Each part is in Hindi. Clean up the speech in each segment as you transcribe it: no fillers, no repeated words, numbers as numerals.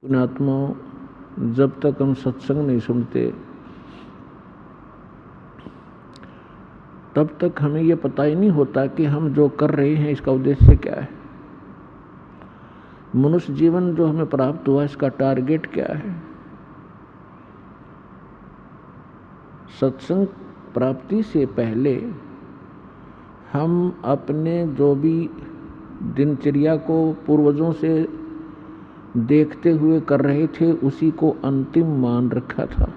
पुण्यात्माओं, जब तक हम सत्संग नहीं सुनते तब तक हमें ये पता ही नहीं होता कि हम जो कर रहे हैं इसका उद्देश्य क्या है। मनुष्य जीवन जो हमें प्राप्त हुआ इसका टारगेट क्या है। सत्संग प्राप्ति से पहले हम अपने जो भी दिनचर्या को पूर्वजों से देखते हुए कर रहे थे उसी को अंतिम मान रखा था।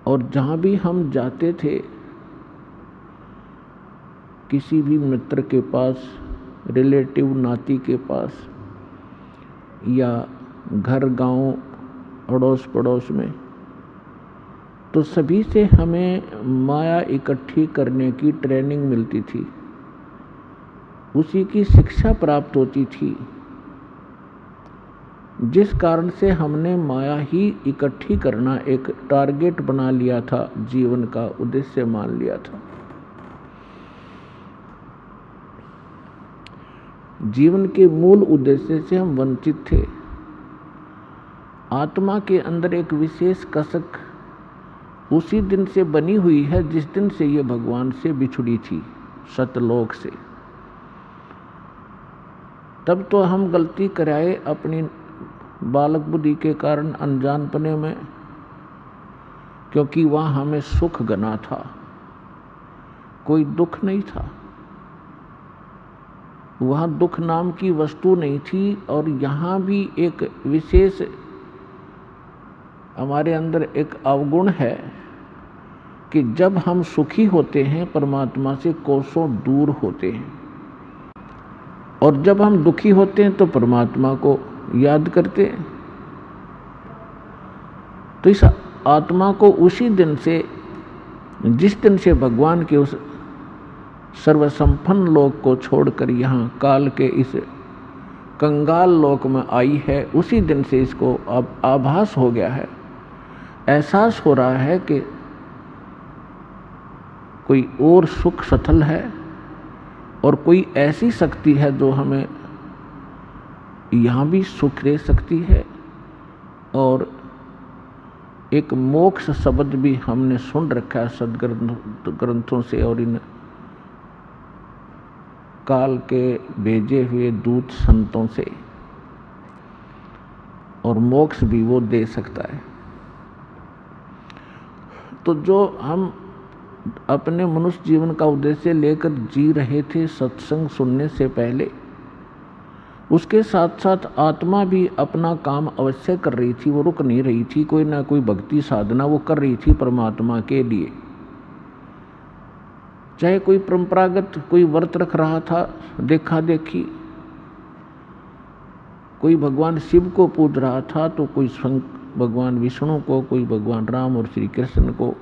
और जहाँ भी हम जाते थे किसी भी मित्र के पास, रिलेटिव नाती के पास या घर गांव अड़ोस पड़ोस में, तो सभी से हमें माया इकट्ठी करने की ट्रेनिंग मिलती थी, उसी की शिक्षा प्राप्त होती थी, जिस कारण से हमने माया ही इकट्ठी करना एक टारगेट बना लिया था, जीवन का उद्देश्य मान लिया था। जीवन के मूल उद्देश्य से हम वंचित थे। आत्मा के अंदर एक विशेष कसक उसी दिन से बनी हुई है जिस दिन से ये भगवान से बिछुड़ी थी, सतलोक से। तब तो हम गलती कराए अपनी बालक बुद्धि के कारण, अनजानपने में, क्योंकि वहां हमें सुख गना था, कोई दुख नहीं था। वहां दुख नाम की वस्तु नहीं थी। और यहाँ भी एक विशेष हमारे अंदर एक अवगुण है कि जब हम सुखी होते हैं परमात्मा से कोसों दूर होते हैं, और जब हम दुखी होते हैं तो परमात्मा को याद करते हैं। तो इस आत्मा को उसी दिन से, जिस दिन से भगवान के उस सर्वसंपन्न लोक को छोड़कर यहाँ काल के इस कंगाल लोक में आई है, उसी दिन से इसको अब आभास हो गया है, एहसास हो रहा है कि कोई और सुख सथल है और कोई ऐसी शक्ति है जो हमें यहाँ भी सुख दे सकती है। और एक मोक्ष शब्द भी हमने सुन रखा है सदग्रंथों से और इन काल के भेजे हुए दूत संतों से, और मोक्ष भी वो दे सकता है। तो जो हम अपने मनुष्य जीवन का उद्देश्य लेकर जी रहे थे सत्संग सुनने से पहले, उसके साथ साथ आत्मा भी अपना काम अवश्य कर रही थी, वो रुक नहीं रही थी। कोई ना कोई भक्ति साधना वो कर रही थी परमात्मा के लिए। चाहे कोई परंपरागत कोई व्रत रख रहा था, देखा देखी, कोई भगवान शिव को पूज रहा था, तो कोई भगवान विष्णु को, कोई भगवान राम और श्री कृष्ण को,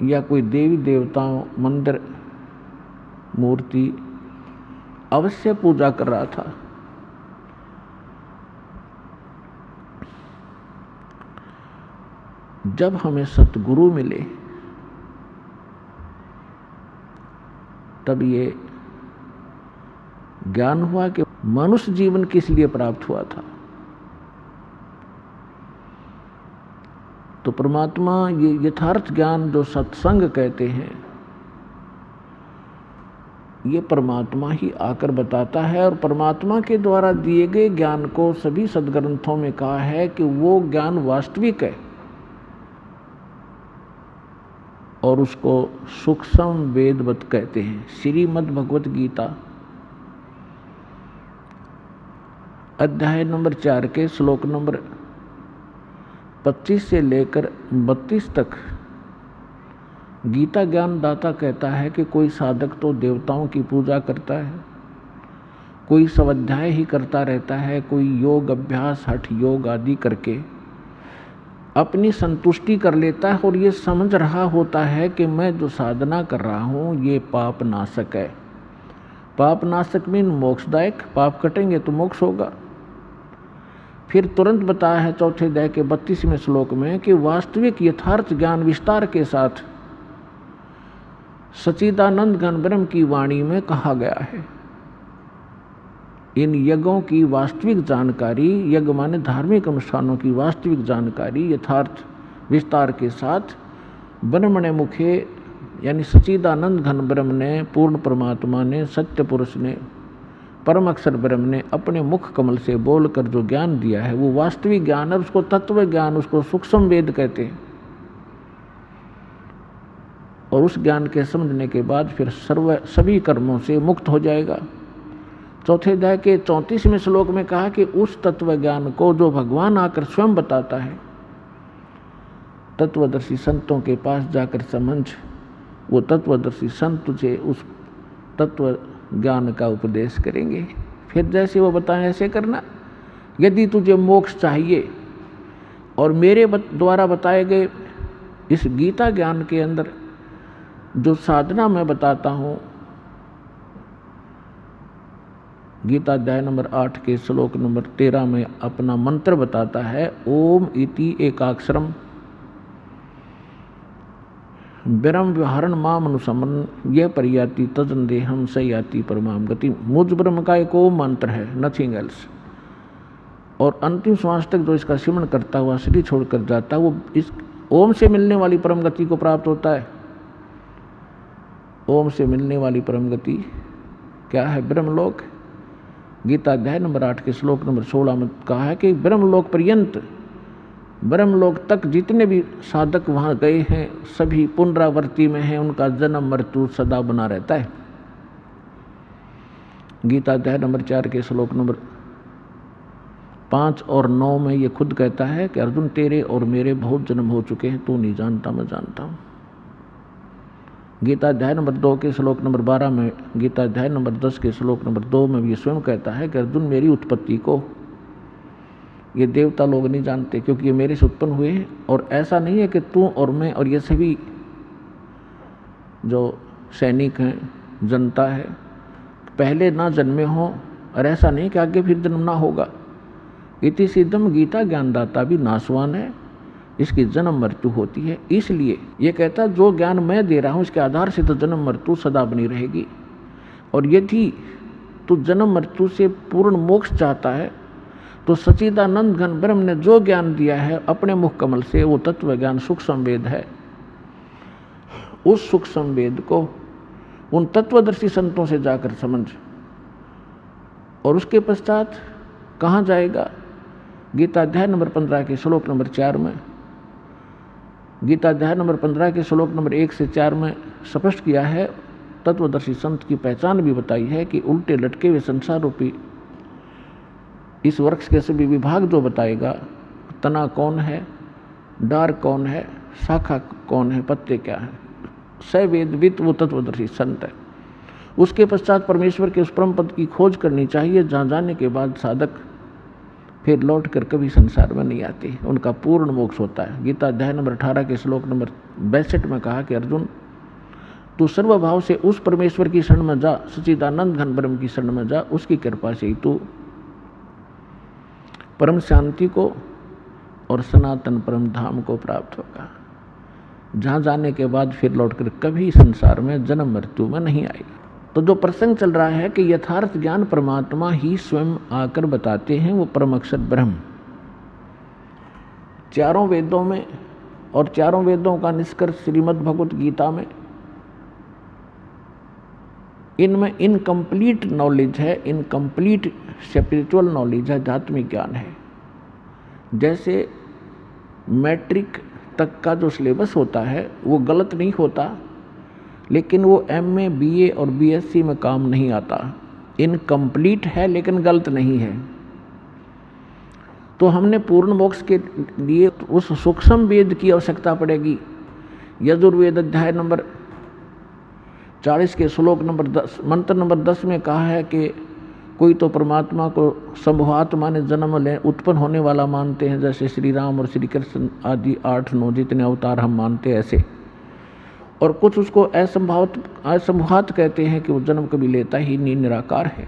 या कोई देवी देवताओं मंदिर मूर्ति अवश्य पूजा कर रहा था। जब हमें सतगुरु मिले तब ये ज्ञान हुआ कि मनुष्य जीवन किस लिए प्राप्त हुआ था। तो परमात्मा ये यथार्थ ज्ञान जो सत्संग कहते हैं, ये परमात्मा ही आकर बताता है। और परमात्मा के द्वारा दिए गए ज्ञान को सभी सदग्रंथों में कहा है कि वो ज्ञान वास्तविक है और उसको सूक्ष्म वेदवत कहते हैं। श्रीमद् भगवत गीता अध्याय नंबर 4 के श्लोक नंबर 25 से लेकर 32 तक गीता ज्ञान दाता कहता है कि कोई साधक तो देवताओं की पूजा करता है, कोई स्वाध्याय ही करता रहता है, कोई योग अभ्यास हठ योग आदि करके अपनी संतुष्टि कर लेता है और ये समझ रहा होता है कि मैं जो साधना कर रहा हूँ ये पाप नाशक है। पाप नाशक मीन मोक्षदायक, पाप कटेंगे तो मोक्ष होगा। फिर तुरंत बताया है चौथे अध्याय के 32वें श्लोक में कि वास्तविक यथार्थ ज्ञान विस्तार के साथ सच्चिदानंद घन ब्रह्म की वाणी में कहा गया है। इन यज्ञों की वास्तविक जानकारी, यज्ञ माने धार्मिक अनुष्ठानों की वास्तविक जानकारी यथार्थ विस्तार के साथ ब्रह्मणे मुखे यानी सच्चिदानंद घन ब्रह्म ने, पूर्ण परमात्मा ने, सत्य पुरुष ने, परम अक्षर ब्रह्म ने अपने मुख कमल से बोलकर जो ज्ञान दिया है वो वास्तविक ज्ञान है। उसको तत्व ज्ञान, उसको सूक्ष्म वेद कहते हैं। और उस ज्ञान के समझने के बाद फिर सभी कर्मों से मुक्त हो जाएगा। चौथे अध्याय के 34वें श्लोक में कहा कि उस तत्व ज्ञान को जो भगवान आकर स्वयं बताता है, तत्वदर्शी संतों के पास जाकर समझ, वो तत्वदर्शी संत तुझे उस तत्व ज्ञान का उपदेश करेंगे। फिर जैसे वो बताएं ऐसे करना। यदि तुझे मोक्ष चाहिए और मेरे द्वारा बताए गए इस गीता ज्ञान के अंदर जो साधना मैं बताता हूँ, गीता अध्याय नंबर 8 के श्लोक नंबर 13 में अपना मंत्र बताता है, ओम इति एकाक्षरम ब्रह्म व्यवहारण माम अनुसमन यह परियाति तजन देहम स याति परमाम गति। मुझ ब्रह्म का एक ओम मंत्र है, नथिंग एल्स। और अंतिम श्वास तक जो इसका सिमरण करता हुआ शरीर छोड़कर जाता है वो इस ओम से मिलने वाली परम गति को प्राप्त होता है। ओम से मिलने वाली परम गति क्या है? ब्रह्मलोक। गीता अध्याय नंबर 8 के श्लोक नंबर 16 में कहा है कि ब्रह्मलोक पर्यंत, ब्रह्मलोक तक जितने भी साधक वहाँ गए हैं सभी पुनरावृत्ति में हैं, उनका जन्म मृत्यु सदा बना रहता है। गीता अध्याय नंबर 4 के श्लोक नंबर 5 और 9 में ये खुद कहता है कि अर्जुन तेरे और मेरे बहुत जन्म हो चुके हैं, तू नहीं जानता मैं जानता हूँ। गीता अध्याय नंबर 2 के श्लोक नंबर 12 में, गीता अध्याय नंबर 10 के श्लोक नंबर 2 में भी स्वयं कहता है कि अर्जुन मेरी उत्पत्ति को ये देवता लोग नहीं जानते क्योंकि ये मेरे से उत्पन्न हुए हैं। और ऐसा नहीं है कि तू और मैं और ये सभी जो सैनिक हैं, जनता है, पहले ना जन्मे हों, और ऐसा नहीं कि आगे फिर जन्म ना होगा। इति सिद्धम गीता ज्ञानदाता भी नासवान है, इसकी जन्म मृत्यु होती है। इसलिए ये कहता है जो ज्ञान मैं दे रहा हूँ इसके आधार से तो जन्म मृत्यु सदा बनी रहेगी। और यदि तू जन्म मृत्यु से पूर्ण मोक्ष चाहता है तो सच्चिदानंद घन ब्रह्म ने जो ज्ञान दिया है अपने मुख कमल से, वो तत्व ज्ञान सूक्ष्म वेद है। उस सूक्ष्म वेद को उन तत्वदर्शी संतों से जाकर समझ। और उसके पश्चात कहाँ जाएगा? गीता अध्याय नंबर 15 के श्लोक नंबर 4 में, गीता अध्याय नंबर 15 के श्लोक नंबर 1 से 4 में स्पष्ट किया है, तत्वदर्शी संत की पहचान भी बताई है कि उल्टे लटके हुए संसार रूपी इस वृक्ष के सभी विभाग जो बताएगा, तना कौन है, डार कौन है, शाखा कौन है, पत्ते क्या है, सवेदवित वो तत्वदर्शी संत है। उसके पश्चात परमेश्वर के उस परम पद की खोज करनी चाहिए जहाँ जाने के बाद साधक फिर लौट कर कभी संसार में नहीं आती, उनका पूर्ण मोक्ष होता है। गीता अध्याय नंबर 18 के श्लोक नंबर 62 में कहा कि अर्जुन तू सर्वभाव से उस परमेश्वर की शरण में जा, सच्चिदानंद घन ब्रह्म की शरण में जा, उसकी कृपा से ही तू परम शांति को और सनातन परम धाम को प्राप्त होगा, जहाँ जाने के बाद फिर लौटकर कभी संसार में जन्म मृत्यु में नहीं आएगा। तो जो प्रसंग चल रहा है कि यथार्थ ज्ञान परमात्मा ही स्वयं आकर बताते हैं, वो परम अक्षर ब्रह्म चारों वेदों में, और चारों वेदों का निष्कर्ष श्रीमद् भगवत गीता में, इनमें इनकम्प्लीट नॉलेज है, इनकम्प्लीट स्पिरिचुअल नॉलेज है, आध्यात्मिक ज्ञान है। जैसे मैट्रिक तक का जो सिलेबस होता है वो गलत नहीं होता, लेकिन वो MA BA और BSc में काम नहीं आता। इनकम्प्लीट है लेकिन गलत नहीं है। तो हमने पूर्ण मोक्ष के लिए उस सूक्ष्म वेद की आवश्यकता पड़ेगी। यजुर्वेद अध्याय नंबर 40 के श्लोक नंबर 10 मंत्र नंबर 10 में कहा है कि कोई तो परमात्मा को संभवात माने जन्म ले उत्पन्न होने वाला मानते हैं, जैसे श्री राम और श्री कृष्ण आदि 8-9 जितने अवतार हम मानते हैं ऐसे, और कुछ उसको असंभवात कहते हैं कि वो जन्म कभी लेता ही नहीं, निराकार है।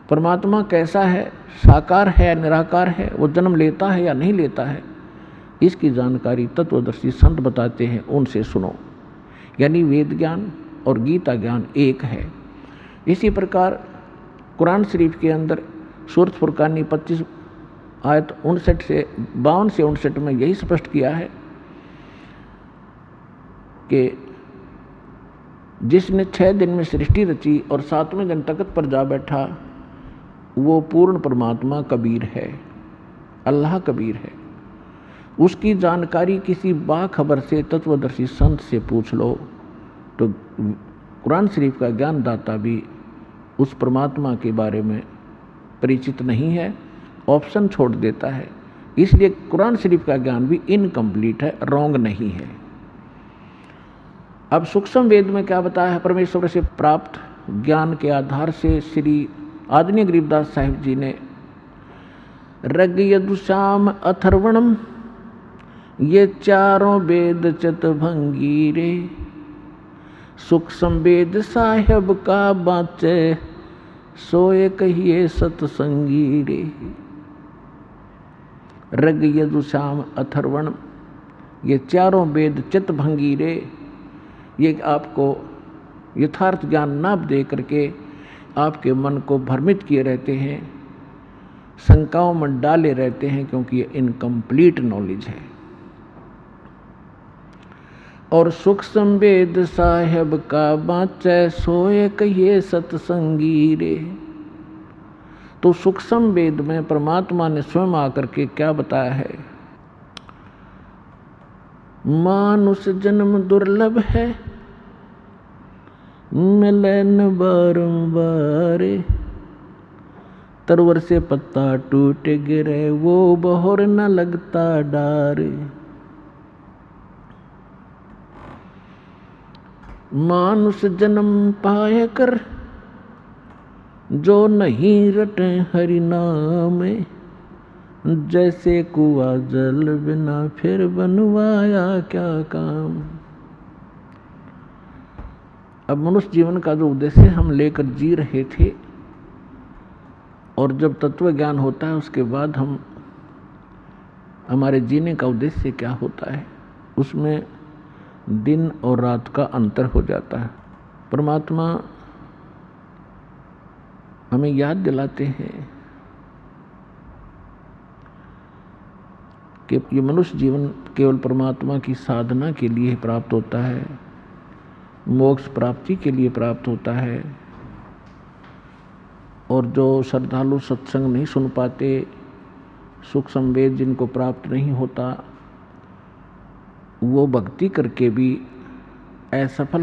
परमात्मा कैसा है, साकार है या निराकार है, वो जन्म लेता है या नहीं लेता है, इसकी जानकारी तत्वदर्शी संत बताते हैं, उनसे सुनो। यानी वेद ज्ञान और गीता ज्ञान एक है। इसी प्रकार कुरान शरीफ के अंदर सूरत फुरकानी 25 आयत 59 से 52 से 59 में यही स्पष्ट किया है कि जिसने 6 दिन में सृष्टि रची और 7वें दिन तख्त पर जा बैठा, वो पूर्ण परमात्मा कबीर है, अल्लाह कबीर है। उसकी जानकारी किसी बाखबर से, तत्वदर्शी संत से पूछ लो तो कुरान शरीफ का ज्ञानदाता भी उस परमात्मा के बारे में परिचित नहीं है, ऑप्शन छोड़ देता है। इसलिए कुरान शरीफ का ज्ञान भी इनकम्प्लीट है, रॉन्ग नहीं है। अब सूक्ष्म वेद में क्या बताया है? परमेश्वर से प्राप्त ज्ञान के आधार से श्री आदरणीय गरीबदास साहिब जी ने ऋग यजुर्साम अथर्वणम, ये चारों वेद चतुर्भंगी रे, सूक्ष्म वेद साहेब का बाचे, सोए कहिए सतसंगी रे। ऋग यजुर्साम अथर्वण, ये चारों वेद चित्तभंगी रे, ये आपको यथार्थ ज्ञान ना दे करके आपके मन को भ्रमित किए रहते हैं, शंकाओं में डाले रहते हैं, क्योंकि ये इनकम्प्लीट नॉलेज है। और सूक्ष्म वेद साहेब का बाँचै, सोए कहिए सतसंगी रे। तो सूक्ष्म वेद में परमात्मा ने स्वयं आकर के क्या बताया है? मानुष जन्म दुर्लभ है, मिले न बारंबार, तरवर से पत्ता टूट गिरे, वो बहोर न लगता डार। मानुष जन्म पाए कर, जो नहीं रटे हरि नाम, जैसे कुआं जल बिना फिर बनवाया क्या काम। अब मनुष्य जीवन का जो उद्देश्य हम लेकर जी रहे थे, और जब तत्व ज्ञान होता है उसके बाद हमारे जीने का उद्देश्य क्या होता है, उसमें दिन और रात का अंतर हो जाता है। परमात्मा हमें याद दिलाते हैं कि ये मनुष्य जीवन केवल परमात्मा की साधना के लिए प्राप्त होता है, मोक्ष प्राप्ति के लिए प्राप्त होता है। और जो श्रद्धालु सत्संग नहीं सुन पाते, सूक्ष्म वेद जिनको प्राप्त नहीं होता, वो भक्ति करके भी असफल